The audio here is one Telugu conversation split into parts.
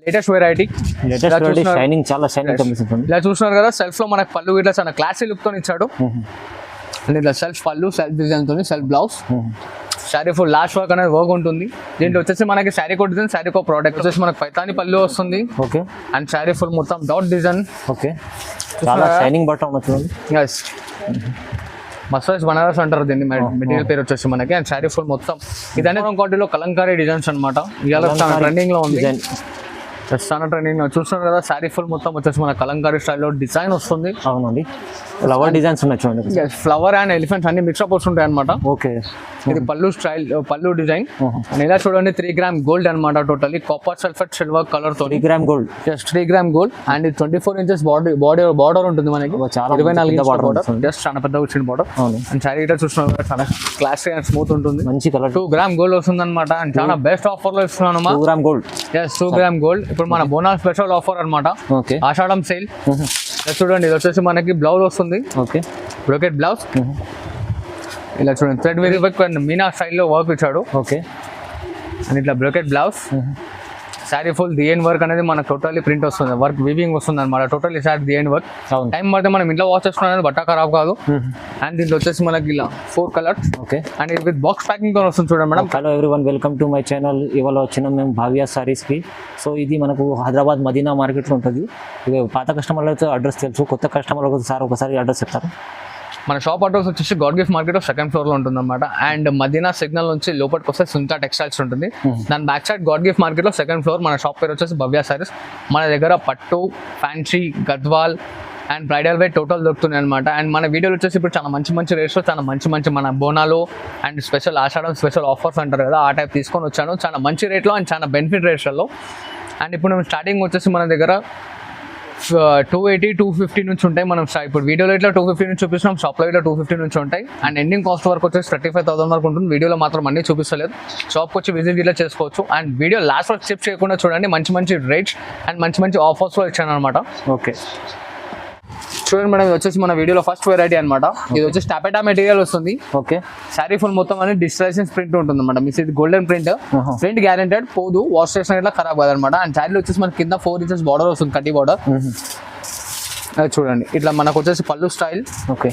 లేటెస్ట్ వెరైటీ షైనింగ్ చాలా షైనింగ్ కనిపిస్తుంది. ఇలా చూస్తున్నారు కదా, సెల్ఫ్ లో మనకు పళ్ళు ఇట్లా చాలా క్లాసీ లుక్ తో ఇచ్చాడు. అండ్ ఇట్లా సెల్ఫ్ పళ్ళు, సెల్ఫ్ డిజైన్ తోని, self blouse, sari full last work అనేది వర్క్ ఉంటుంది. దీంట్లో వచ్చేసి మనకి శారీ కో డిజైన్, శారీ కో ప్రోడక్ట్ వచ్చేసి మనకి పైతాని పళ్ళు వస్తుంది. ఓకే. అండ్ శారీ ఫుల్ మొత్తం డాట్ డిజైన్. ఓకే, చాలా షైనింగ్ బట్ట ఉన్నట్టుంది. ఎస్, మస్టర్స్ బనారస్ అంటారు దీన్ని, మెటీరియల్ పేరు వచ్చేసి మనకి. అండ్ శారీ ఫుల్ మొత్తం ఇదనే క్వాలిటీలో కలంకారీ డిజైన్స్ అనమాట. ఇవాళ చాలా ట్రెండింగ్ లో ఉంది, చాలా ట్రెండింగ్ లో చూస్తున్నారు కదా. శారీ ఫుల్ మొత్తం వచ్చేసి మన కలంకారీ స్టైల్లో డిజైన్ వస్తుంది. అవునండి, ఫ్లవర్ డిజైన్స్ ఉన్నాయి చూడండి. ఫ్లవర్ అండ్ ఎలిఫెంట్స్ అన్ని మిక్స్అప్ వస్తుంటాయి అనమాట. ఓకే, ఇది పళ్ళు స్టైల్, పళ్ళు డిజైన్. అండ్ ఇలా చూడండి 3 గ్రామ్ గోల్డ్ అనమాట. Totally copper sulphate silver colour తో 3 gram gold. Just 3 gram gold. And ఇది 24 ఇంచెస్ బార్డర్ ఉంటుంది మనకి. 24 ఇంచెస్ బార్డర్, జస్ట్ చాలా పెద్ద వచ్చిన బార్డర్. అండ్ శారీ ఇట్లా చూస్తున్నారు, చాలా క్లాసీ అండ్ స్మూత్ ఉంటుంది. మంచి కలర్. 2 గ్రామ్ గోల్డ్ వస్తుంది అనమాట. అండ్ చాలా బెస్ట్ ఆఫర్ లో ఇస్తున్నాను. 2 gram gold. Yes, 2 gram gold. ఇప్పుడు మన బోనస్ స్పెషల్ ఆఫర్ అనమాట. ఓకే, ఆషాఢం సేల్. చూడండి, ఇది వచ్చేసి మనకి బ్లౌజ్ వస్తుంది. Okay, brocade blouse. ఇలా చూడండి, thread very work and Meena స్టైల్లో వర్క్ ఇచ్చాడు. ఓకే, అండ్ ఇట్లా brocade blouse. Sari full the end work అనేది మనకు టోటల్లీ ప్రింట్ వస్తుంది, వర్క్ వివింగ్ వస్తుంది అనమాట. Totally sari the end work. Time పడితే మనం ఇంట్లో వాచ్ చేసుకున్నాం, బట్ట ఖరాబ్ కాదు. అండ్ దీంట్లో వచ్చేసి మనకి ఇలా 4 కలర్స్. ఓకే, అండ్ ఇది విత్ బాక్స్ ప్యాకింగ్ తో వస్తుంది చూడండి madam. Hello everyone, welcome to my channel. ఇవాళ వచ్చినాం మేము భావ్య సారీస్కి. సో ఇది మనకు హైదరాబాద్ మదీనా మార్కెట్లో ఉంటుంది. ఇది పాత కస్టమర్లతో అడ్రస్ తెలుసు, కొత్త కస్టమర్లకు సార్ ఒకసారి అడ్రస్ చెప్తారు. మన షాప్ అడ్రస్ వచ్చేసి God gift market 2nd floor లో ఉంటుంది అనమాట. అండ్ మదీనా సిగ్నల్ నుంచి లోపలికి వస్తే సుంతా టెక్స్టైల్స్ ఉంటుంది. దాని back side God gift market లో 2nd ఫ్లోర్. మన షాప్ పేరు వచ్చేసి భవ్య సారీస్. మన దగ్గర పట్టు, fancy, Gadwal and bridal wear total దొరుకుతున్నాయి అనమాట. అండ్ మన వీడియోలో వచ్చేసి ఇప్పుడు చాలా మంచి రేట్స్లో చాలా మంచి మన Bonalu and special Ashadham special offers అంటారు కదా, ఆ టైప్ తీసుకొని వచ్చాను. చాలా మంచి రేట్లో అండ్ చాలా బెనిఫిట్ రేట్స్లో. అండ్ ఇప్పుడు మేము స్టార్టింగ్ వచ్చేసి మన దగ్గర 280, 250 నుంచి ఉంటాయి. మనం ఇప్పుడు వీడియోలో ఇట్లా 250 నుంచి చూపిస్తున్నాం, షాప్లో ఇట్లా 250 నుంచి ఉంటాయి. అండ్ ఎండింగ్ కాస్ట్ వరకు వచ్చేసి 35,000 వరకు ఉంటుంది. వీడియోలో మాత్రం అన్నీ చూపిస్తలేదు, షాప్కి వచ్చి విజిట్ ఇట్లా చేసుకోవచ్చు. అండ్ వీడియో లాస్ట్ వరకు స్కిప్ చేయకుండా చూడండి, మంచి రేట్స్ అండ్ మంచి ఆఫర్స్లో ఇచ్చాను అనమాట. ఓకే, చూడండి మేడం, ఇది వచ్చేసి మన వీడియోలో ఫస్ట్ వెరైటీ అనమాట. ఇది వచ్చేసి టాపెటా మెటీరియల్ వస్తుంది. ఓకే, శారీ ఫుల్ మొత్తం అనేది డిజిటలైజేషన్ ప్రింట్ ఉంటుంది అనమాట. మిస్ ఇది గోల్డెన్ ప్రింట్, ప్రింట్ గ్యారెంటెడ్, పోదు, వాష్ చేసిన ఇట్లా ఖరాబ్ కాదనమాట. అండ్ శారీలో వచ్చేసి మనకి కింద 4 ఇంచెస్ బార్డర్ వస్తుంది, కట్టి బార్డర్. చూడండి, ఇట్లా మనకు వచ్చేసి పళ్ళు స్టైల్. ఓకే,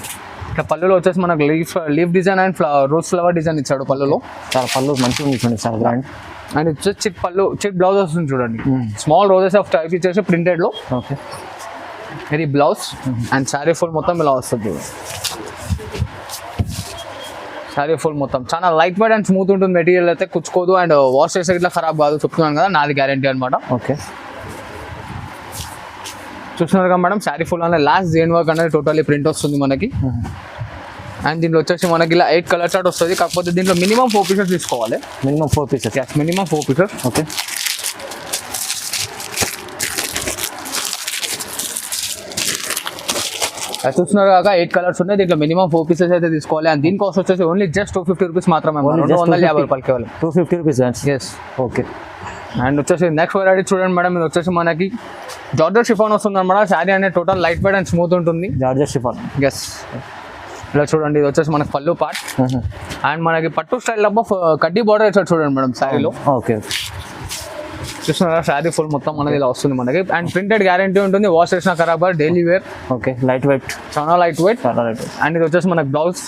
ఇట్లా పళ్ళులో వచ్చేసి మనకు leaf design and rose flower design ఇచ్చాడు పళ్ళులో. చాలా పళ్ళు మంచిగా ఉంది సార్, బ్రాండ్. అండ్ వచ్చేసి చిట్ బ్లౌజ్ వస్తుంది చూడండి, స్మాల్ రోజెస్ ఆఫ్ టైప్ ఇచ్చేసి ప్రింటెడ్ లో. ఓకే, ఇది బ్లౌజ్. అండ్ శారీ ఫుల్ మొత్తం ఇలా వస్తుంది. శారీ ఫుల్ మొత్తం చాలా లైట్ వెయిట్ అండ్ స్మూత్ ఉంటుంది. మెటీరియల్ అయితే కుచ్చుకోదు అండ్ వాష్ చేసే ఇట్లా ఖరాబ్ కాదు, చెప్తున్నాను కదా, నాది గ్యారంటీ అనమాట. ఓకే, చూస్తున్నారు కదా మేడం, శారీ ఫుల్ అనేది లాస్ట్ జైన్ వర్క్ అనేది టోటల్లీ ప్రింట్ వస్తుంది మనకి. అండ్ దీంట్లో వచ్చేసి మనకి ఇలా 8 కలర్ చార్ట్ వస్తుంది. కాకపోతే దీంట్లో మినిమం 4 పీసెస్ తీసుకోవాలి. Minimum 4 pieces. Minimum 4 pieces. Okay, చూస్తున్నారు కాక 8 కలర్స్ ఉన్నాయి. దీంట్లో మినిమం 4 పీసెస్ అయితే తీసుకోవాలి. అండ్ దీని కాస్ట్ వచ్చేసి ఓన్లీ జస్ట్ 250 రూపీస్ మాత్రమే, 250 రూపాయలు కేవలం. 250 రూపీస్. ఎస్. ఓకే, అండ్ వచ్చేసి నెక్స్ట్ వెరైటీ చూడండి మేడం, ఇది వచ్చేసి మనకి జార్జెట్ షిఫాన్ వస్తుంది అనమాట. శారీ అనేది total light weight and smooth ఉంటుంది. Georgette chiffon. ఎస్, ఇలా చూడండి, ఇది వచ్చేసి మనకి పళ్ళు పార్ట్. అండ్ మనకి పట్టు స్టైల్ డబ్బా కడ్డీ బార్డర్ ఇచ్చాడు చూడండి మేడం శారీలో. ఓకే, చూస్తున్నారా, శారీ ఫుల్ మొత్తం అనేది ఇలా వస్తుంది మనకి. అండ్ ప్రింటెడ్ గ్యారంటీ ఉంటుంది, వాష్ చేసిన ఖరాబ్, daily wear. Okay, light weight, చాలా లైట్ వెయిట్. అండ్ ఇది వచ్చేసి మనకి బ్లౌజ్,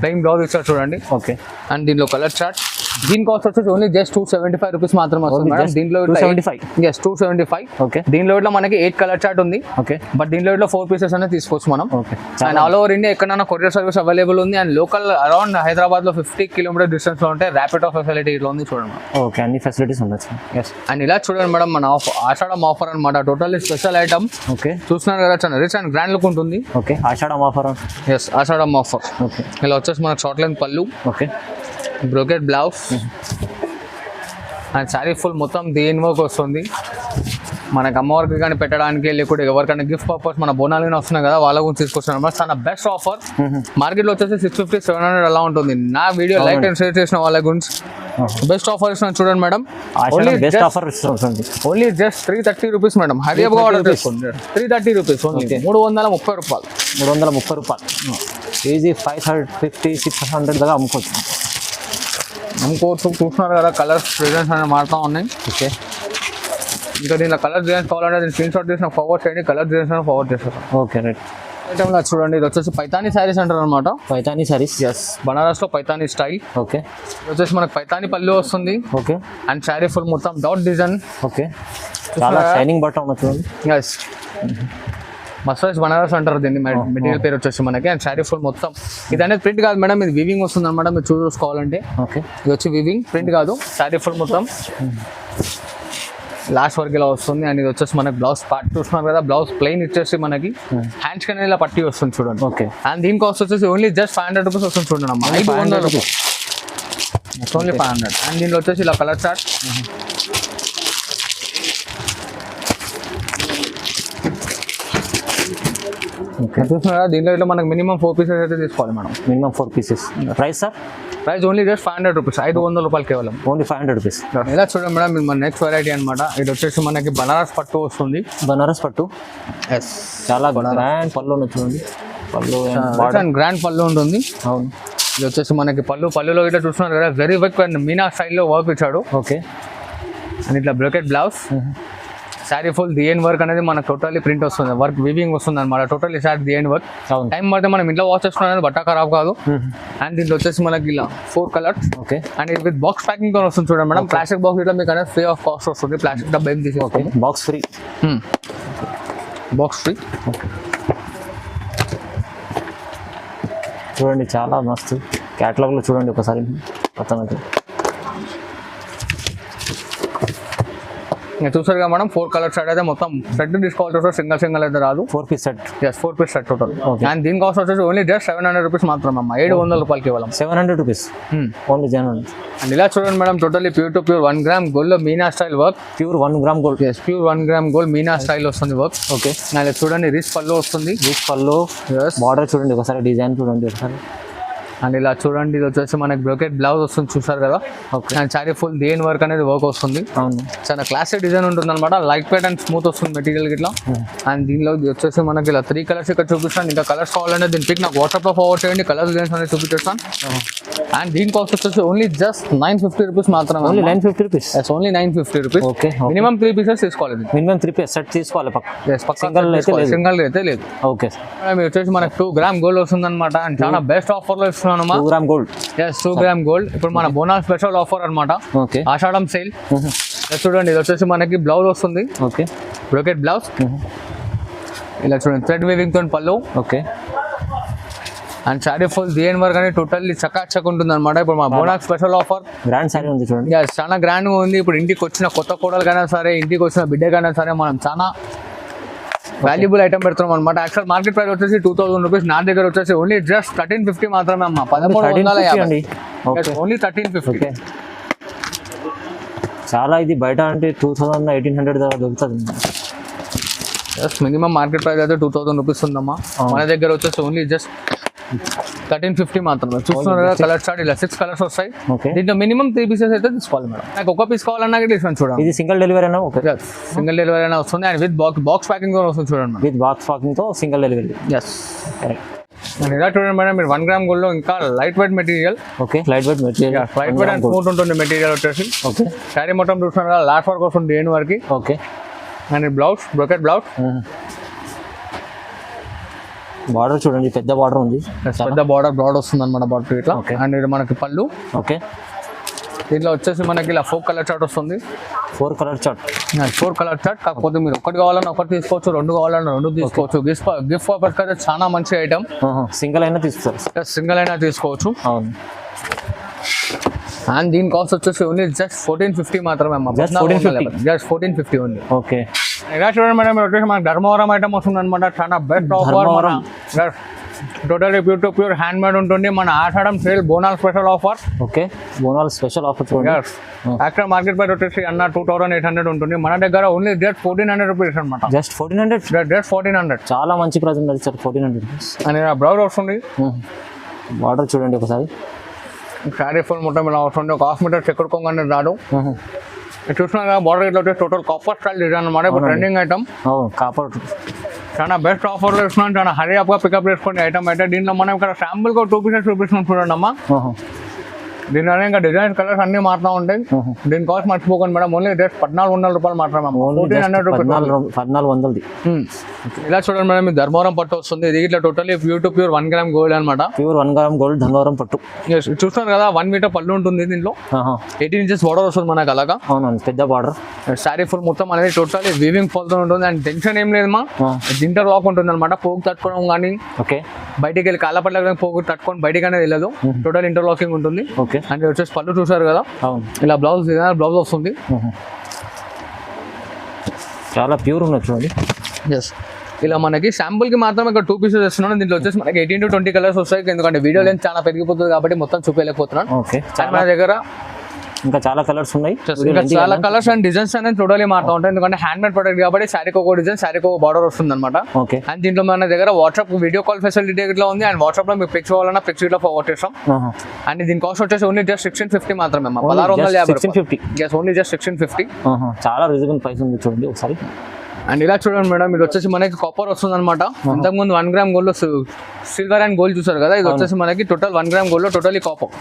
ప్లెయిన్ బ్లౌజ్ ఇచ్చారు చూడండి. ఓకే, అండ్ దీంట్లో కలర్ చార్ట్. దీని కాస్ట్ వచ్చేసి ఓన్లీ జస్ట్ 275 రూపీస్ మాత్రమే వస్తుంది మేడం. దీంట్లో 275. ఓకే, దీంట్లో ఇట్లా మనకి 8 కలర్ చార్ట్ ఉంది. ఓకే, బట్ దీంట్లో ఇట్లా 4 పీసెస్ అనేది తీసుకోవచ్చు మనం. Okay, and all over India ఎక్కడైనా కొరియర్ సర్వీస్ అవైలబుల్ ఉంది. అండ్ లోకల్ అరౌండ్ హైదరాబాద్ లో 50 కిలోమీటర్ డిస్టెన్స్ లో ఉంటే ర్యాపిడో ఫెసిలిటీ ఇట్లా ఉంది చూడండి. ఓకే, అన్ని ఫెసిలిటీస్ ఉండొచ్చు. ఎస్. అండ్ ఇలా చూడండి మేడం, మన ఆషాఢం ఆఫర్ అనమాట. Totally special item. ఓకే, చూస్తున్నారు కదా, చాలా రిచ్ అండ్ గ్రాండ్ లుక్ ఉంటుంది. ఓకే, ఆషాఢం ఆఫర్. ఎస్, ఆషాఢం ఆఫర్. ఓకే, ఇలా వచ్చేసి మనకు షార్ట్ లెంత్ పళ్ళు. Okay, brocade blouse. And sari full మొత్తం దేని వర్క్ వస్తుంది. మనకు అమ్మవారికి కానీ పెట్టడానికి, లేకుంటే ఎవరికైనా గిఫ్ట్ పర్పస్ మన బోనాలు వస్తున్నాయి కదా, వాళ్ళ గురించి తీసుకొచ్చాను. చాలా బెస్ట్ ఆఫర్. మార్కెట్లో వచ్చేసి 650, 700 అలా ఉంటుంది. నా వీడియో లైక్ అండ్ షేర్ చేసిన వాళ్ళ గురించి బెస్ట్ ఆఫర్ ఇస్తున్నాను చూడండి madam. Only just 330 rupees madam. హరియాబా ఆర్డర్ చేసుకోండి. 330 రూపీస్ ఓన్లీ. 330 రూపాయలు. 330 రూపాయలు కేజీ. 550, 600 దాకా అమ్ముకోవచ్చు. చూస్తున్నారు కదా, కలర్స్ డిజైన్స్ అనేవి మారుతూ ఉన్నాయి. ఓకే, ఇంకా దీనిలో కలర్ డిజైన్స్ కావాలంటే దీన్ని స్క్రీన్ షాట్ చేసిన ఫార్వర్డ్ చేయండి, కలర్ డిజైన్స్ ఫార్వర్డ్ చేస్తాను. Okay right. ఐటమ్లో చూడండి, ఇది వచ్చేసి పైతానీ శారీస్ అంటారు అనమాట. పైతానీ సారీస్. ఎస్, బనారస్లో పైతానీ స్టైల్. ఓకే. ఇది వచ్చేసి మనకు పైతానీ పళ్ళు వస్తుంది. ఓకే. అండ్ శారీ ఫుల్ మొత్తం డాట్ డిజైన్. ఓకే. చాలా షైనింగ్ బట్ట ఉన్నది చూడండి. ఎస్, మస్టర్స్ బనారస్ అంటారు దీన్ని, మెటీరియల్ పేరు వచ్చేసి మనకి. అండ్ శారీ ఫుల్ మొత్తం ఇది అనేది ప్రింట్ కాదు మేడం, ఇది వీవింగ్ వస్తుంది అనమాట. మీరు చూసుకోవాలంటే ఓకే. ఇది వచ్చి వీవింగ్, ప్రింట్ కాదు. శారీ ఫుల్ మొత్తం లాస్ట్ వరకు ఇలా వస్తుంది. అండ్ ఇది వచ్చేసి మనకి బ్లౌజ్ పార్ట్ చూస్తున్నారు కదా, బ్లౌజ్ ప్లెయిన్ ఇచ్చేసి మనకి హ్యాండ్స్ కి ఇలా పట్టి వస్తుంది చూడండి. ఓకే. అండ్ దీని కాస్ట్ వచ్చేసి ఓన్లీ జస్ట్ 500 రూపీస్ వస్తుంది చూడండి అమ్మా. 500 రూపీస్ ఓన్లీ 500. అండ్ దీనిలో వచ్చేసి ఇలా కలర్ చార్ట్. చూస్తున్నారా, దీంట్లో ఇట్లా మనకి మినిమం 4 పీసెస్ అయితే తీసుకోవాలి madam. Minimum 4 pieces. Price sir? Price only just 500 rupees, 500 రూపాయలు కేవలం. Only 500 rupees. ఇలా చూడండి మేడం, ఇది మన నెక్స్ట్ వెరైటీ అనమాట. ఇది వచ్చేసి మనకి బనారస్ పట్టు వస్తుంది. బనారస్ పట్టు. ఎస్, చాలా గ్రాండ్ పళ్ళు ఉన్నది చూడండి. పళ్ళు గ్రాండ్ పళ్ళు ఉంటుంది. అవును. ఇది వచ్చేసి మనకి పళ్ళులో ఇట్లా చూస్తున్నారు కదా, వెరీ వర్క్ అండ్ మీనా స్టైల్లో వర్క్ ఇచ్చాడు. ఓకే. అండ్ ఇట్లా బ్రోకెట్ బ్లౌజ్. శారీ ఫుల్ డిఎన్ వర్క్ అనేది మనకు టోటల్లీ ప్రింట్ వస్తుంది, వర్క్ వివింగ్ వస్తుంది అనమాట. టోటల్లీ శారీ డిఎన్ వర్క్. టైం పడితే మనం ఇంట్లో వాష్ చేసుకున్నాం అనేది బట్ట ఖరాబ్ కాదు. అండ్ దీంట్లో వచ్చేసి మనకి ఇలా 4 కలర్స్. ఓకే. అండ్ ఇది విత్ బాక్స్ ప్యాకింగ్ తో వస్తుంది చూడండి మేడం. ప్లాస్టిక్ బాక్స్ ఇట్లా మీకు అనేది ఫ్రీ ఆఫ్ కాస్ట్ వస్తుంది. ప్లాస్టిక్ డబ్బా ఏం తీసుకోండి, బాక్స్ ఫ్రీ. Box free. చూడండి చాలా మస్తు. క్యాటలాగ్లో చూడండి ఒకసారి మొత్తం అయితే. చూసారు కదా మనం, 4 కలర్ సెట్ అయితే మొత్తం సెట్ తీసుకోవాల్సి వస్తుంది, సింగల్ అయితే రాదు. 4 piece set. Yes, 4 piece set total. And దీని కాస్ట్ వచ్చేసి ఓన్లీ జస్ట్ 700 రూపీస్ మాత్రమే అమ్మా. 700 రూపాయలు కేవలం. 700 రూపీస్ ఓన్లీ జనరల్. అండ్ ఇలా చూడండి madam, totally pure to pure 1 gram gold లో Meena style work. Pure 1 gram gold. Yes, pure 1 gram gold Meena style వస్తుంది వర్క్. ఓకే. అండ్ చూడండి రిచ్ పళ్ళు వస్తుంది. రిచ్ పళ్ళు. బార్డర్ చూడండి ఒకసారి, డిజైన్ చూడండి ఒకసారి. అండ్ ఇలా చూడండి, ఇది వచ్చేసి మనకి బ్రోకెట్ బ్లౌజ్ వస్తుంది చూసారు కదా. ఓకే. అండ్ శారీ ఫుల్ దేని వర్క్ అనేది వర్క్ వస్తుంది. అవును. చాలా క్లాసిక్ డిజైన్ ఉంటుంది అనమాట. లైట్ వెయిట్ అండ్ స్మూత్ వస్తుంది మెటీరియల్ ఇట్లా. అండ్ దీనిలో వచ్చేసి మనకి ఇలా 3 కలర్స్ ఇక్కడ చూపిస్తాను. ఇంకా కలర్స్ కావాలంటే దీని పిక్ నాకు వాట్సాప్లో ఫార్వర్డ్ చేయండి, కలర్ డిజైన్స్ అనేది చూపించేస్తాను. అండ్ దీని కాస్ట్ వచ్చేసి ఓన్లీ జస్ట్ 950 రూపీస్ మాత్రమే. Only 950 rupees. Only 950 rupees. Okay. Minimum 3 pieces తీసుకోవాలి. మినిమం 3 పీస్ సెట్ తీసుకోవాలి పక్క. సింగల్ అయితే లేదు. ఓకే. మీరు వచ్చేసి మనకి 2 గ్రామ్ గోల్డ్ వస్తుంది అనమాట. అండ్ చాలా బెస్ట్ ఆఫర్ లో ఇస్తున్నాను. 2 gram gold. Yes, 2 gram gold. ఇప్పుడు మన బోనస్ స్పెషల్ ఆఫర్ అనమాట. ఓకే. ఆషాఢం సేల్. చూడండి, ఇది వచ్చేసి మనకి బ్లౌజ్ వస్తుంది. ఓకే. Brocade blouse. ఇలా చూడండి, థ్రెడ్ వీవింగ్ తో పళ్ళు. ఓకే. అండ్ శారీ ఫుల్ డిఎన్ వర్క్ అనేది టోటల్లీ చకాచక్ ఉంటుంది అనమాట. ఇప్పుడు మా bonus special offer. Grand sari ఉంది చూడండి. చాలా గ్రాండ్ గా ఉంది. ఇప్పుడు ఇంటికి వచ్చిన కొత్త కోడలకైనా సరే, ఇంటికి వచ్చిన బిడ్డకైనా సరే, మనం చాలా వాల్యుబుల్ ఐటమ్ పెడుతున్నాం అనమాట. యాక్చువల్ మార్కెట్ ప్రైస్ వచ్చేసి 2000 రూపీస్. నా దగ్గర వచ్చేసి ఓన్లీ జస్ట్ 1350 మాత్రమే అమ్మా. 1350. ఓన్లీ 1350. చాలా ఇది బయట అంటే 2000 1800 దాకా దొరుకుతుంది. జస్ట్ మినిమం మార్కెట్ ప్రైస్ అయితే 2000 రూపీస్ ఉందమ్మా. మన దగ్గర వచ్చేసి ఓన్లీ జస్ట్ 1350 మాత్రమే. చూస్తున్నారు కదా, కలర్ చార్ట్ ఇలా 6 కలర్స్ వస్తాయి. దీంట్లో మినిమం 3 పీసెస్ అయితే తీసుకోవాలి మేడం. నాకు ఒక పీస్ కావాలన్నా డిస్కౌంట్ చూడండి. ఇది సింగిల్ డెలివరీ అయినా ఓకే. సింగిల్ డెలివరీ అయినా వస్తుంది. అండ్ విత్ బాక్స్ ప్యాకింగ్ కూడా వస్తుంది చూడండి. విత్ బాక్స్ ప్యాకింగ్ తో సింగిల్ డెలివరీ. ఎస్. అండ్ ఇలా చూడండి మేడం, మీరు 1 గ్రామ్ గోల్డ్ లో ఇంకా light weight material. Okay. Light weight material. Light weight and smooth ఉంటుంది మెటీరియల్ వచ్చేసి. ఓకే. శారీ మొత్తం చూస్తున్నారు కదా, లాస్ట్ వర్క్ వస్తుంది దేని వరకు. Okay. And blouse brocade blouse. Border చూడండి, పెద్ద బార్డర్ ఉంది. పెద్ద బార్డర్ బ్రాడ్ వస్తుంది అనమాట బార్డర్ ఇట్లా. అండ్ ఇది మనకి పళ్ళు. ఓకే. దీంట్లో వచ్చేసి మనకి ఇలా 4 కలర్ చార్ట్ వస్తుంది. 4 కలర్ చార్ట్. 4 colour chart. కాకపోతే మీరు ఒకటి కావాలన్నా ఒకటి తీసుకోవచ్చు, 2 కావాలన్నా 2 తీసుకోవచ్చు. గిఫ్ట్ పర్పస్ అయితే చాలా మంచి ఐటమ్. సింగిల్ అయినా తీసుకోవచ్చు. సింగిల్ అయినా తీసుకోవచ్చు. అవును. అండ్ దీని కాస్ట్ వచ్చేసి ఓన్లీ జస్ట్ 1450 మాత్రమే అమ్మా. Just 1450 only. ఓకే. ఇలా చూడండి మేడం, వచ్చేసి మనకి ధర్మవరం ఐటమ్ వస్తుంది అనమాట. చాలా best offer. Totally pure to pure hand made ఉంటుంది. మన ఆషాఢం సేల్ బోనాల్ స్పెషల్ ఆఫర్. ఓకే. బోనాల్ స్పెషల్ ఆఫర్ చూడండి. యాక్చువల్ మార్కెట్ ప్రైస్ వచ్చేసి అన్న 2800 ఉంటుంది. మన దగ్గర ఓన్లీ జస్ట్ 1400 రూపీస్ అనమాట. జస్ట్ 1400. జస్ట్ 1400. చాలా మంచి ప్రైస్ ఉంది సార్. 1400 రూపీస్. అని బ్లౌజ్ వస్తుంది. బార్డర్ చూడండి ఒకసారి. శారీ ఫుల్ మొత్తం ఇలా వస్తుంది. ఒక హాఫ్ మీటర్ చెక్కుడుకోగానే రాడు. చూసినా కదా, బార్డర్ ఇట్లా వచ్చేసి టోటల్ కాపర్ స్టైల్ డిజైన్ అనమాట. ఇప్పుడు ట్రెండింగ్ ఐటమ్. కాపర్. చాలా బెస్ట్ ఆఫర్లో ఇస్తున్నాను. చాలా హరీ అప్గా పికప్ చేసుకోండి ఐటమ్ అయితే. దీంట్లో మనం ఇక్కడ శాంపుల్గా 2 పీసెస్ చూపిస్తున్నాం చూడండి అమ్మా. దీనిలో ఇంకా డిజైన్ కలర్స్ అన్ని మారుతూ ఉంటాయి. దీని కాస్ట్ మర్చిపోకండి మేడం, ఓన్లీ రేట్ 1400 రూపాయలు మాత్రమే, 1400 రూపాయలు. 1400. ఇలా చూడండి మేడం, మీకు ధర్మవరం పట్టు వస్తుంది. ఇది ఇట్లా totally pure to pure 1 gram gold అనమాట. ప్యూర్ 1 గ్రామ్ గోల్డ్ ధర్మవరం పట్టు. చూస్తున్నారు కదా, 1 మీటర్ పళ్ళు ఉంటుంది దీంట్లో. 18 ఇంచెస్ బార్డర్ వస్తుంది మనకు అలాగా. అవునండి, పెద్ద బార్డర్. శారీ ఫుల్ మొత్తం అనేది టోటల్లీ వీవింగ్ ఫాల్ తో ఉంటుంది. అండ్ టెన్షన్ ఏం లేదు మా, ఇంటర్ లాక్ ఉంటుంది అనమాట. పోగు తట్టుకోవడం కానీ ఓకే, బయటికి వెళ్ళి కాళ్ళపట్ల పోగు తట్టుకొని బయటికి అనేది వెళ్ళదు. టోటల్ ఇంటర్ లాకింగ్ ఉంటుంది. ఓకే, అండ్ వచ్చేసి పళ్ళు చూసారు కదా, అవును. ఇలా బ్లౌజ్ బ్లౌజ్ వస్తుంది. చాలా ప్యూర్ ఉన్నది చూడండి. ఎస్, ఇలా మనకి శాంపుల్ కి మాత్రం ఇక్కడ 2 పీసెస్ ఇస్తున్నాను. దీంట్లో వచ్చేసి మనకి 18 to 20 కలర్స్ వస్తాయి. ఎందుకంటే వీడియో లెంత్ చాలా పెరిగిపోతుంది కాబట్టి మొత్తం చూపించలేకపోతున్నాను. ఓకే, మన దగ్గర ఇంకా చాలా కలర్స్ ఉన్నాయి. ఇంకా చాలా కలర్స్ అండ్ డిజైన్స్ అనేది టోటలీ మారుతూ ఉంటాయి. ఎందుకంటే హ్యాండ్ మేడ్ ప్రొడక్ట్ కాబట్టి శారీకి ఒక డిజైన్, శారీకి ఒక బార్డర్ వస్తుంది అనమాట. ఓకే, అండ్ దీంట్లో మన దగ్గర వాట్సాప్ వీడియో కాల్ ఫెసిలిటీ ఇట్లా ఉంది. అండ్ వాట్సాప్ లో మీకు పిక్స్ కావాలన్నా పిక్స్ ఇట్లా ఫార్వర్డ్ చేస్తాం. అండ్ దీని కాస్ట్ వచ్చేసి ఓన్లీ జస్ట్ 1650 మాత్రమే, 1650. Yes, only just 1650. చాలా రీజనబుల్ ప్రైస్ ఉంది చూడండి ఒకసారి. అండ్ ఇలా చూడండి మేడం, ఇది వచ్చేసి మనకి కాపర్ వస్తుంది అనమాట. ఇంతకుముందు 1 గ్రామ్ గోల్డ్ లో సిల్వర్ అండ్ గోల్డ్ చూసారు కదా, ఇది వచ్చేసి మనకి టోటల్ 1 గ్రామ్ గోల్డ్ లో totally copper.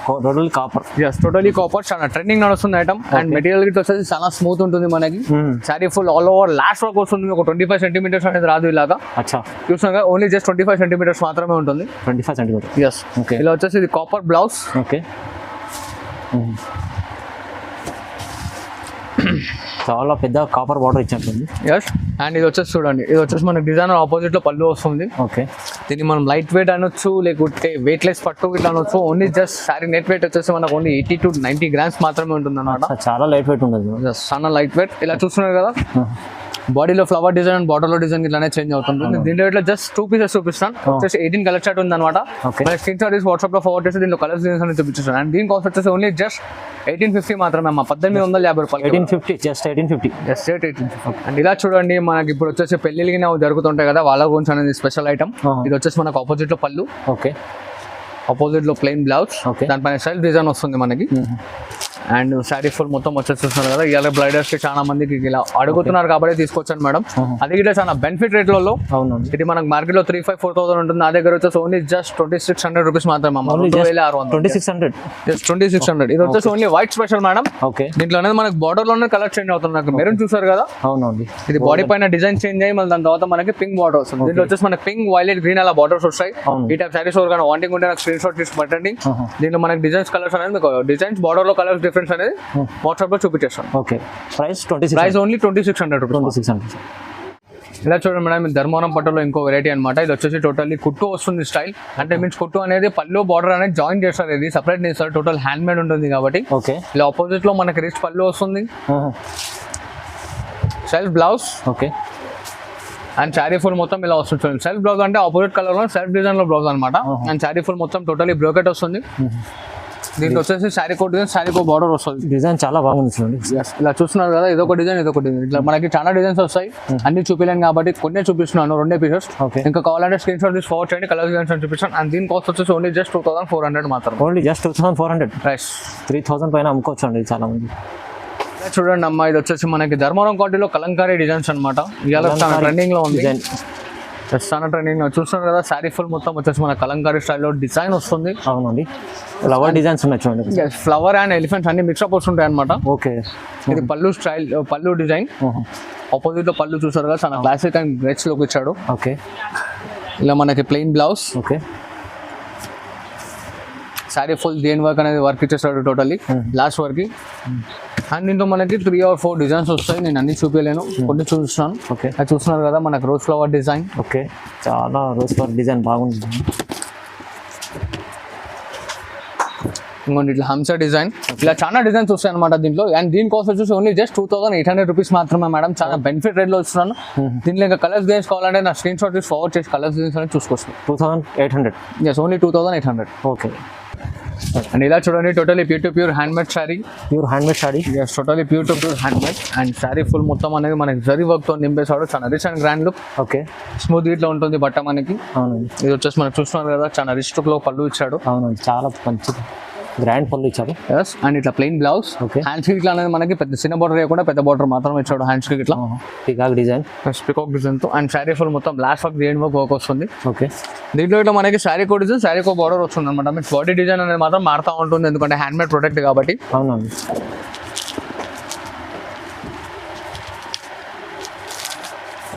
Yes, totally copper. చాలా ట్రెండింగ్ నడుస్తుంది ఐటమ్. అండ్ మెటీరియల్ గిట్ వచ్చేసి చాలా స్మూత్ ఉంటుంది మనకి. Sari full all over last work వస్తుంది. ఒక 25 సెంటీమీటర్స్ అనేది రాదు ఇలాగా. చూస్తున్నా ఓన్లీ జస్ట్ 25 సెంటీమీటర్స్ మాత్రమే ఉంటుంది. 25 సెంటీమీటర్. ఎస్, ఇలా వచ్చేసి ఇది కాపర్ బ్లౌజ్. ఓకే, చాలా పెద్ద కాపర్ బార్డర్ ఇచ్చినట్టుంది. ఎస్, అండ్ ఇది వచ్చేసి చూడండి, ఇది వచ్చేసి మనకి డిజైనర్ ఆపోజిట్ లో పళ్ళు వస్తుంది. ఓకే, దీన్ని మనం లైట్ వెయిట్ అనొచ్చు, లేకుంటే వెయిట్ లెస్ పట్టు ఇట్లా అనొచ్చు. Only just sorry net weight వచ్చేసి మనకు ఓన్లీ 80 to 90 గ్రామ్స్ మాత్రమే ఉంటుంది అన్నమాట. చాలా లైట్ వెయిట్ ఉంటుంది. చాలా లైట్ వెయిట్. ఇలా చూస్తున్నారు కదా, బాడీలో ఫ్లవర్ డిజైన్ అండ్ బార్డర్ లో డిజైన్ ఇట్లానే చేంజ్ అవుతుంది. దీంట్లో ఇట్లా జస్ట్ 2 పీసెస్ చూపిస్తాను. వచ్చేసి 18 కలర్ చార్ట్ ఉంది అనమాట. స్క్రీన్ షాట్ తీసి వాట్సాప్ లో ఫార్వర్డ్ చేసి దీంట్లో కలర్స్ డిజైన్స్ అని చూపిస్తాను. అండ్ దీని కాస్ట్ వచ్చేసి ఓన్లీ జస్ట్ 1850 మాత్రమే అమ్మా, 1850 రూపాయలు. 1850, జస్ట్ 1850. జస్ట్ 1850. అండ్ ఇలా చూడండి, మనకి ఇప్పుడు వచ్చేసి పెళ్లికి జరుగుతుంటాయి కదా, వాళ్ళ గురించి అనేది స్పెషల్ ఐటమ్. ఇది వచ్చేసి మనకు ఆపోజిట్ లో పళ్ళు. ఓకే, ఆపోజిట్ లో ప్లెయిన్ బ్లౌజ్, దానిపైన సెల్ఫ్ డిజైన్ వస్తుంది మనకి. అండ్ శారీ ఫుల్ మొత్తం వచ్చేసి చూస్తున్నారు కదా. ఇవాళ బ్రైడర్స్ కి చాలా మందికి ఇలా అడుగుతున్నారు కాబట్టి తీసుకొచ్చాను మేడం. అది కూడా చాలా బెనిఫిట్ రేట్లలో. ఇది మనకి మార్కెట్ లో 3,500-4,000 ఉంటుంది. నా దగ్గర వచ్చేసి ఓన్లీ జస్ట్ 2600 రూపీస్ మాత్రమే. 2600. 2600. ఇది వచ్చేసి only white special madam. Okay, దీంట్లో అనేది మనకి బార్డర్ లోనే కలర్ చేంజ్ అవుతుంది. నాకు మెరూన్ చూసారు కదా, అవునండి. ఇది బాడీ పైన డిజైన్ చేంజ్ అయ్యి మళ్ళీ దాని తర్వాత మనకి పింక్ బార్డర్ వస్తుంది. దీంట్లో వచ్చేసి మనకి పింక్, వైలెట్, గ్రీన్ అలా బార్డర్స్ వస్తాయి. ఈ టైప్ సారీస్ ఎవరికైనా వాంటింగ్ ఉంటే నాకు స్క్రీన్ షాట్ తీసి పెట్టండి. దీంట్లో మనకి డిజైన్స్ కలర్స్ అనేది మీకు డిజైన్స్ బార్డర్ లో కలర్స్ డిఫరెన్స్ అనేది వాట్సాప్ లో చూపించేస్తాను. Okay, price only 2600 rupees. ఇలా చూడండి మేడం, ధర్మవరం పట్టులో ఇంకో వెరైటీ అనమాట. ఇది వచ్చేసి టోటల్లీ కుట్టు వస్తుంది స్టైల్. అంటే మీన్స్ కుట్టు అనేది పళ్ళు బార్డర్ అనేది జాయిన్ చేస్తారు. ఇది సపరేట్ చేస్తారు, టోటల్ హ్యాండ్ మేడ్ ఉంటుంది కాబట్టి. ఓకే, ఇలా ఆపోజిట్ లో మనకి రిచ్ పళ్ళు వస్తుంది, self blouse. Okay, and sari full మొత్తం ఇలా వస్తుంది. సెల్ఫ్ బ్లౌజ్ అంటే ఆపోజిట్ కలర్ లో సెల్ఫ్ డిజైన్ లో బ్లౌజ్ అనమాట. అండ్ శారీ ఫుల్ మొత్తం టోటల్లీ బ్రోకెట్ వస్తుంది. దీంట్లో వచ్చేసి శారీ కోట్ డిజైన్, శారీ కో బార్డర్ వస్తుంది. డిజైన్ చాలా బాగుంది చూడండి. ఇలా చూస్తున్నారు కదా, ఇదొక డిజైన్, ఇదొక డిజైన్. ఇట్లా మనకి చాలా డిజైన్స్ వస్తాయి. అన్ని చూపించలేను కాబట్టి కొన్ని చూపిస్తున్నాను, 2 పీసెస్. ఇంకా కావాలంటే స్క్రీన్ షాట్ తీసి ఫార్వర్డ్ చేయండి, కలర్ డిజైన్స్ అని చూపిస్తాను. అండ్ దీని కాస్ట్ వచ్చేసి ఓన్లీ జస్ట్ 2400 మాత్రం. Only just 2400. ప్రైస్ 3000 పైన అమ్ముకోవచ్చు అండి చాలా మంది. చూడండి అమ్మా, ఇది వచ్చేసి మనకి ధర్మవరం క్వాలిటీలో కలంకారీ డిజైన్స్ అనమాట. ఇవాళ ట్రెండింగ్ లో ఉంది. చాలా ట్రెండింగ్ చూస్తున్నారు కదా. శారీ ఫుల్ మొత్తం వచ్చేసి మన కలంకారీ స్టైల్లో డిజైన్ వస్తుంది. అవునండి, ఫ్లవర్ డిజైన్స్ ఉన్నాయి చూడండి. ఫ్లవర్ అండ్ ఎలిఫెంట్స్ అన్ని మిక్స్అప్ వస్తుంటాయి అనమాట. ఓకే, ఇది పళ్ళు స్టైల్, పళ్ళు డిజైన్. ఆపోజిట్ లో పళ్ళు చూసారు కదా, చాలా క్లాసిక్ అండ్ రిచ్ లుక్ ఇచ్చాడు. ఓకే, ఇలా మనకి plain blouse. Okay, sari full దేని వర్క్ అనేది వర్క్ ఇచ్చేస్తాడు టోటల్లీ లాస్ట్ వర్క్. అండ్ దీంట్లో మనకి 3 or 4 డిజైన్స్ వస్తాయి. నేను అన్ని చూపించలేను, కొన్ని చూపిస్తాను. ఓకే, అది చూస్తున్నారు కదా, మనకు రోజ్ ఫ్లవర్ డిజైన్. ఓకే, చాలా రోజ్ ఫ్లవర్ డిజైన్ బాగుంది. ఇంకోటి ఇట్లా హంస డిజైన్. ఇలా చాలా డిజైన్స్ వస్తాయి అనమాట దీంట్లో. అండ్ దీని కాస్ట్ వచ్చేసి ఓన్లీ జస్ట్ 2800 రూపీస్ మాత్రమే మేడం. చాలా బెనిఫిట్ రేట్ లో వస్తున్నాను. దీంట్లో ఇంకా కలర్స్ డిజైన్స్ కావాలంటే నా స్క్రీన్ షాట్ తీసి ఫార్వర్డ్ చేసి కలర్స్ డిజైన్స్ అనేది చూసుకొస్తాను. 2800. Yes, only 2800. ఓకే, అండ్ ఇలా చూడండి, totally pure to pure hand made sari. Pure hand made sari. Yes, totally pure to pure hand made. And sari full మొత్తం అనేది మనకి జరీ వర్క్ తో నింపేసాడు. చాలా rich and grand look. Okay, smooth ఇట్లా ఉంటుంది బట్ట మనకి. అవునండి, ఇది వచ్చేసి మనకి చూస్తున్నారు కదా, చాలా రిచ్ లుక్ లో పళ్ళు ఇచ్చాడు. అవునండి, చాలా మంచిది. గ్రాండ్ పళ్ళు ఇచ్చారు. ఎస్ అండ్ ఇట్లా ప్లెయిన్ బ్లౌజ్. Okay. హ్యాండ్స్ కి ఇట్లా అనేది మనకి పెద్ద చిన్న బార్డర్ వేయకుండా పెద్ద బార్డర్ మాత్రం ఇచ్చాడు హ్యాండ్స్ కి ఇట్లా పికాక్ డిజైన్. పికాక్ డిజైన్ తో అండ్ శారీ ఫుల్ మొత్తం బ్లాక్ వర్క్ గ్రేడ్ వర్క్ వస్తుంది. ఓకే. దీంట్లో ఇట్లా మనకి శారీ కో డిజైన్ శారీ కో బార్డర్ వస్తుంది అనమాట. మీన్స్ బాడీ డిజైన్ అనేది మాత్రం మారుతూ ఉంటుంది ఎందుకంటే హ్యాండ్ మేడ్ ప్రొడక్ట్ కాబట్టి. అవునండి.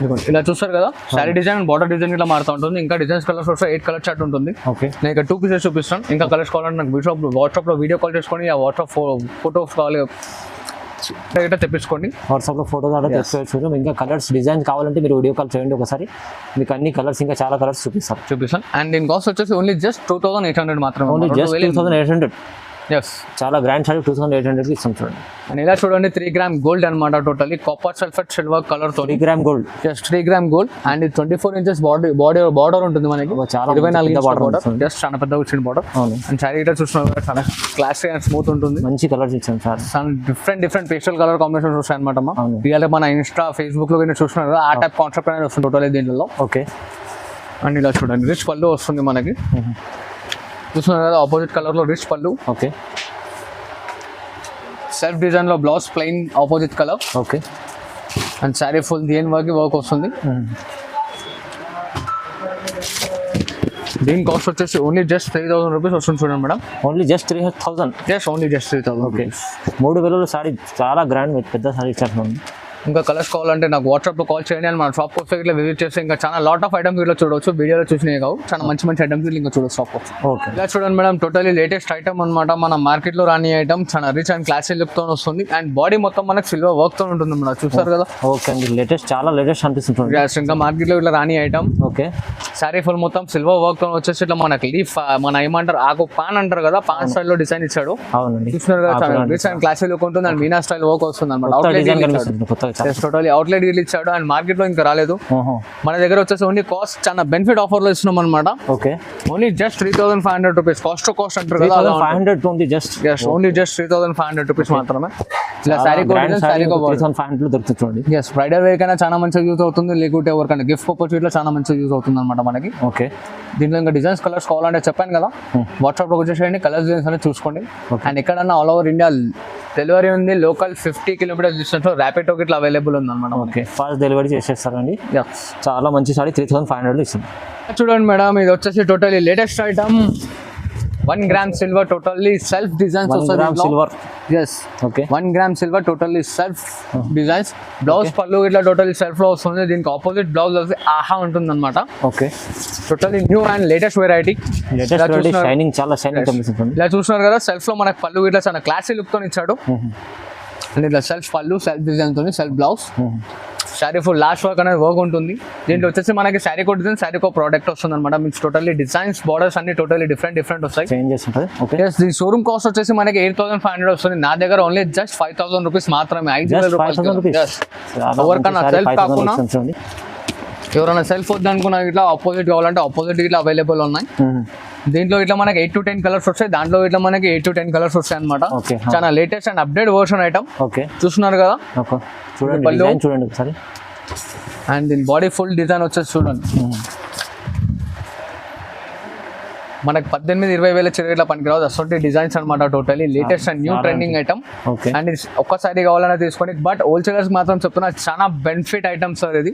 ఇదిగోండి ఇలా చూస్తారు కదా sari design and border design ఇట్లా మారుతూ ఉంటుంది. ఇంకా డిజైన్స్ కలర్స్ వస్తాయి 8 కలర్ చార్ట్ ఉంటుంది. ఓకే. నేను ఇక్కడ 2 పీసెస్ చూపిస్తాను. ఇంకా కలర్స్ కావాలంటే నాకు వాట్సాప్లో వీడియో కాల్ చేసుకొని ఆ వాట్సాప్ ఫోటోస్ కావాలి ఇట్లా తెప్పించుకోండి. వాట్సాప్లో ఫోటోస్ అలా తెచ్చుకోవచ్చు. ఇంకా కలర్స్ డిజైన్ కావాలంటే మీరు వీడియో కాల్ చేయండి ఒకసారి, మీకు అన్ని కలర్స్ ఇంకా చాలా కలర్స్ చూపిస్తాను. అండ్ దీని కాస్ట్ వచ్చేసి ఓన్లీ జస్ట్ 2800 మాత్రమే. Only just 2800. ఎస్ చాలా గ్రాండ్ సారీ 2800కి ఇస్తాం చూడండి. అండ్ ఇలా చూడండి 3 గ్రామ్ గోల్డ్ అనమాట. Totally copper sulphate silver colour తో 3 gram gold. Just 3 gram gold and 24 inches border ఉంటుంది మనకి. చాలా 24 ఇంచెస్ బార్డర్ జస్ట్ చాలా పెద్ద వచ్చిన బార్డర్. అవును. అండ్ శారీ ఇట్లా చూస్తున్నారు చాలా క్లాసీ అండ్ స్మూత్ ఉంటుంది. మంచి కలర్స్ ఇచ్చాం sir. Different pastel colour combinations వస్తాయి అనమాట. అవును. రియల్ మన ఇన్స్టా ఫేస్బుక్ లో చూస్తున్నారు కదా ఆ టైప్ కాన్సెప్ట్ అనేది వస్తుంది టోటల్లీ దీంట్లో. ఓకే. అండ్ ఇలా చూడండి రిచ్ పళ్ళు వస్తుంది మనకి. చూస్తున్నారు కదా ఆపోజిట్ కలర్ లో రిచ్ పళ్ళు. ఓకే. సెల్ఫ్ డిజైన్ లో blouse plain opposite colour. Okay. And sari full దేని వర్క్ వస్తుంది. దీని కాస్ట్ వచ్చేసి ఓన్లీ జస్ట్ 3000 రూపీస్ వస్తుంది చూడండి madam. Only just 3000. Only just 3000. Okay. 3000 sorry చాలా గ్రాండ్ పెద్ద సారీ ఇచ్చారు. ఇంకా కలర్స్ కావాలంటే నాకు వాట్సాప్లో కాల్ చేయండి అని మన షాప్ వస్తే ఇట్లా విజిట్ చేస్తే ఇంకా చాలా లాట్ ఆఫ్ ఐటమ్స్ ఇట్లా చూడవచ్చు. వీడియోలో చూసినవి కావు చాలా మంచి ఐటమ్స్ ఇంకా చూడవచ్చు షాప్. ఓకే. ఇలా చూడండి మేడం టోటలీ లేటెస్ట్ ఐటమ్ అనమాట. మన మార్కెట్లో రాని ఐటమ్ చాలా రిచ్ అండ్ క్లాసీ లుక్తో వస్తుంది. అండ్ బాడీ మొత్తం మనకు సిల్వర్ వర్క్తో ఉంటుంది మేడం. చూస్తారు కదా. ఓకే అండి. లేటెస్ట్ చాలా లేటెస్ట్ అనిపిస్తుంది. ఇంకా మార్కెట్లో ఇట్లా రాని ఐటమ్. ఓకే. శారీ ఫుల్ మొత్తం సిల్వర్ వర్క్తో వచ్చేసి ఇట్లా మనకి లీఫ్ మన ఏమంటారు ఆకు పాన్ అంటారు కదా పాన్ స్టైల్లో డిజైన్ ఇచ్చాడు. అవునండి. చూస్తున్నారు కదా చాలా రిచ్ అండ్ క్లాసీ లుక్ ఉంటుంది. అండ్ మీనా స్టైల్ వర్క్ వస్తుంది అనమాట. టోటలీ అవుట్లెట్ డీల్ ఇచ్చాడు అండ్ మార్కెట్ లో ఇంకా రాలేదు. మన దగ్గర వచ్చేసి ఓన్లీ కాస్ట్ చాలా బెనిఫిట్ ఆఫర్ లో ఇస్తున్నాం అనమాట. Okay. Only just 3500 rupees. Cost to cost అంటారు కదా 500 only just. Only just 3500 rupees మాత్రమే. ఇలా శారీ కో 3500 దొరుకుతుంది. ఎస్ బ్రైడల్ వేర్ కైనా చాలా మంచిగా యూజ్ అవుతుంది. లేకుంటే ఎవరికైనా గిఫ్ట్ పర్పస్ ఇట్లా చాలా మంచిగా యూజ్ అవుతుంది అనమాట మనకి. ఓకే. దీంట్లో ఇంకా డిజైన్స్ కలర్స్ కావాలంటే చెప్పాను కదా వాట్సాప్ లో వచ్చేసేయండి. కలర్స్ డిజైన్స్ అనేది చూసుకోండి. అండ్ ఎక్కడన్నా ఆల్ ఓవర్ ఇండియా డెలివరీ ఉంది. లోకల్ 50 కిలోమీటర్స్ డిస్టెన్స్ లో ర్యాపిడ్ ఇట్లా అవైలబుల్ ఉంది అనమాట. ఓకే. ఫాస్ట్ డెలివరీ చేసేస్తారండి. చాలా మంచి సారీ 3500 ఇస్తుంది. చూడండి మేడం ఇది వచ్చేసి totally latest item 1 gram silver totally self designs. 1 gram silver. Yes. Okay. 1 gram silver totally self designs. Blouse పళ్ళు ఇట్లా టోటల్లీ సెల్ఫ్ లో వస్తుంది. దీనికి ఆపోజిట్ బ్లౌజ్ వచ్చి ఆహా ఉంటుంది అనమాట. Okay. Totally new and latest variety. Shining చాలా షైనింగ్ కనిపిస్తుంది. ఇలా చూస్తున్నారు కదా సెల్ఫ్ లో మనకు పళ్ళు ఇట్లా చాలా క్లాసీ లుక్ తో ఇచ్చాడు. అండ్ ఇట్లా సెల్ఫ్ పళ్ళు సెల్ఫ్ డిజైన్ తోని self blouse. Sari full last work అనేది వర్క్ ఉంటుంది. దీంట్లో వచ్చేసి మనకి శారీ కో డిజైన్ శారీ కో ప్రోడక్ట్ వస్తుంది అనమాట. మీన్స్ టోటల్లీ డిజైన్స్ బార్డర్స్ అన్ని టోటల్లీ డిఫరెంట్ వస్తాయి. చేంజెస్ ఉంటాయి. ఓకే. దీని షోరూమ్ కాస్ట్ వచ్చేసి మనకి 8500 వస్తుంది. నా దగ్గర ఓన్లీ జస్ట్ 5000 రూపీస్ మాత్రమే. 5000 రూపీస్. ఎవరికన్నా సెల్ఫ్ కాకుండా ఎవరైనా సెల్ఫ్ వద్దు అనుకున్నా ఇట్లా ఆపోజిట్ కావాలంటే ఆపోజిట్ ఇట్లా అవైలబుల్ ఉన్నాయి. దీంట్లో ఇట్లా మనకి 8 to 10 కలర్స్ వస్తాయి. దాంట్లో ఇట్లా మనకి 8 to 10 కలర్స్ వస్తాయి అనమాట. చాలా latest and update version item. Okay. చూస్తున్నారు కదా చూడండి ఒకసారి. అండ్ దీని బాడీ ఫుల్ డిజైన్ వచ్చేసి చూడండి మనకి 18-20 వేల చిరగట్ల పనికిరావు. అసొంటి డిజైన్స్ అనమాట. Totally latest and new trending item. And ఒక్కసారి కావాలన్నా తీసుకోండి. బట్ హోల్సేలర్స్ మాత్రం చెప్తున్నా చాలా బెనిఫిట్ ఐటమ్స్ సార్ ఇది.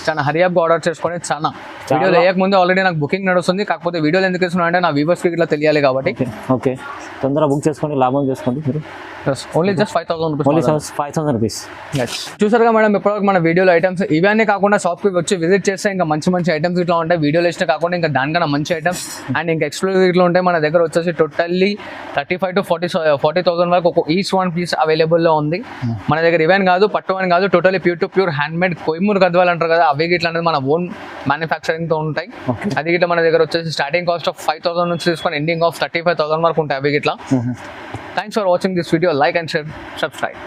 చాలా హరియాప్ ఆర్డర్ చేసుకొని చాలా వీడియోలు వేయక ముందు ఆల్రెడీ నాకు బుకింగ్ నడుస్తుంది. కాకపోతే వీడియోలు ఎందుకు ఇస్తున్నా అంటే నా వ్యూవర్స్ కి ఇట్లా తెలియాలి కాబట్టి. ఓకే. తొందరగా బుక్ చేసుకోండి, లాభం చేసుకోండి మీరు. Only just 5000 rupees. Only 5000 rupees. చూసారుగా మేడం ఇప్పటివరకు మన వీడియోలో ఐటమ్స్ ఇవన్నీ కాకుండా షాప్కి వచ్చి విజిట్ చేస్తే ఇంకా మంచి ఐటమ్స్ ఇట్లా ఉంటాయి. వీడియోలో ఇష్టం కాకుండా ఇంకా దానికన్నా మంచి ఐటమ్స్ అండ్ ఇంకా ఎక్స్క్లూజివ్ ఇట్లా ఉంటాయి. మన దగ్గర వచ్చేసి టోటల్లీ 35 to 40,000 వరకు ఒక ఈచ్ వన్ పీస్ అవైలబుల్లో ఉంది మన దగ్గర. ఇవన్నీ కాదు పట్టు అని కాదు totally pure to pure hand made కొయ్యూరు గద్వాలు అంటారు కదా అవి ఇట్లా అనేది మన ఓన్ మ్యానుఫ్యాక్చరింగ్ తో ఉంటాయి. అది ఇట్లా మన దగ్గర వచ్చేసి స్టార్టింగ్ కాస్ట్ ఆఫ్ 5000 నుంచి తీసుకొని ఎండింగ్ ఆఫ్ 35,000 వరకు ఉంటాయి అవి ఇట్లా. Thanks for watching this video. Like and share, subscribe.